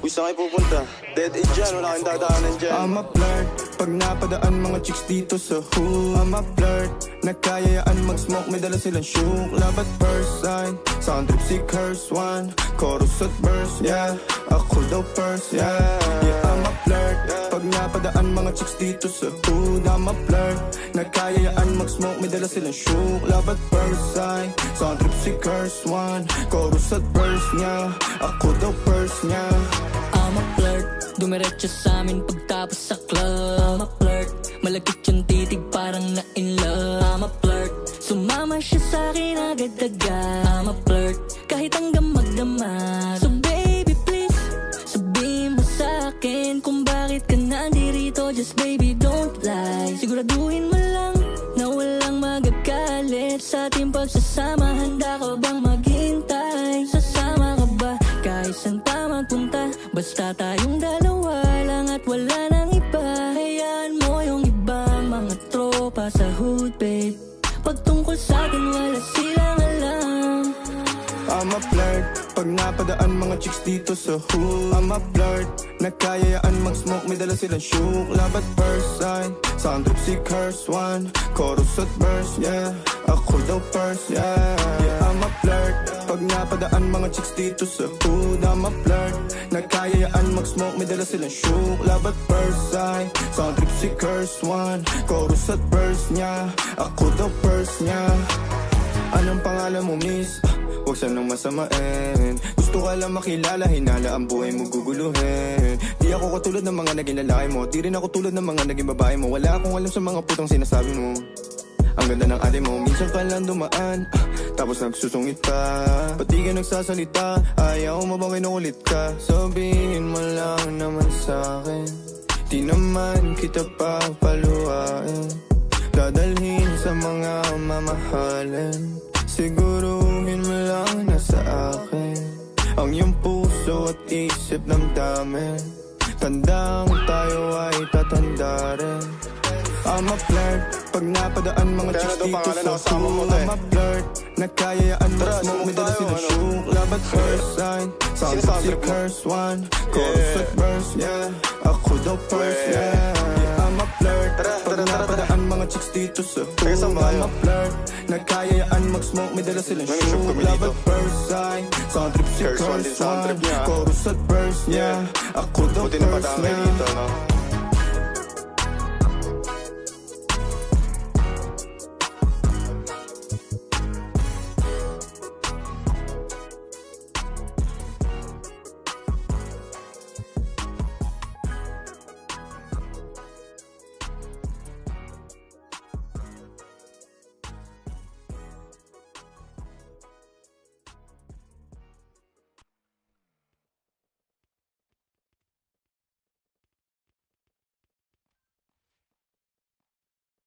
Uy, saan kayo pupunta? Dead end dyan, wala kang dadaanan dyan. I'm a flirt, pag napadaan mga chicks dito sa hood. I'm a flirt, nagkayayaan mag-smoke, may dala silang shook. Love at first sight, sound trip si curse one. Chorus at verse, yeah, ako daw first, yeah. Yeah, I'm a flirt, pag napadaan mga chicks dito sa hood. I'm a flirt, nagkayayaan mag-smoke, may dala silang shook. Love at first sight, sound trip si curse one. Chorus at verse, yeah, ako daw first, yeah. I'm a flirt, dumiretso sa amin pagtapos sa club. I'm a flirt, malagkit yung titig parang na-in love. I'm a flirt, sumama siya sa akin agad-agad. I'm a flirt, kahit hanggang magdamag. So baby please, sabihin mo sa akin kung bakit ka nandirito. Just baby don't lie, siguraduhin mo lang na walang magagalit sa ating pagsasama. Handa ka bang maghintay? Sasama ka ba kahit saan pa magpunta? Basta tayong dalawa lang at wala nang iba. Hayaan mo yung ibang mga tropa sa hood, babe. Pagtungkol sa akin wala silang alam. I'm a flirt, pag napadaan mga chicks dito sa hood. I'm a flirt, nagkayayaan mag-smoke, may dala silang shook. Love at first sight, sound trip si curse one. Chorus at verse, yeah, ako daw first, yeah. Yeah, I'm a flirt, pag napadaan mga chicks dito sa hood. I'm a flirt, nagkayayaan mag-smoke, may dala silang shook. Love at first sight, sound trip si curse one. Chorus at verse, yeah, ako daw first, yeah. Anong pangalan mo, miss? Huwag sanang masamain. Gusto ka lang makilala, hinala ang buhay mo guguluhin. Di ako katulad ng mga naging lalaki mo, di rin ako tulad ng mga naging babae mo. Wala akong alam sa mga putang sinasabi mo. Ang ganda ng ate mo, minsan ka lang dumaan, tapos nagsusungit pa. Pati ka nagsasalita, ayaw mo bang kinukulit ka? Sabihin mo lang naman sa'kin, di naman kita papaluhain. Dadalhin sa mga mamahalin, siguruhin mo lang na sa akin ang iyong puso at isip damdamin. Tandang tayo ay tatanda rin. I'm a flirt, pag napadaan mga chicks dito sa hood. I'm a flirt, nagkayayaan mag-smoke, may dala silang shook. Love at first sight, sound trip si curse one. Chorus at verse, yeah, ako daw first, yeah. I'm a flirt, pag napadaan mga chicks dito sa hood. I'm a flirt, nagkayayaan mag-smoke, may dala silang shook. Love at first sight, sound trip si curse one. Chorus at verse, yeah, ako daw first, yeah.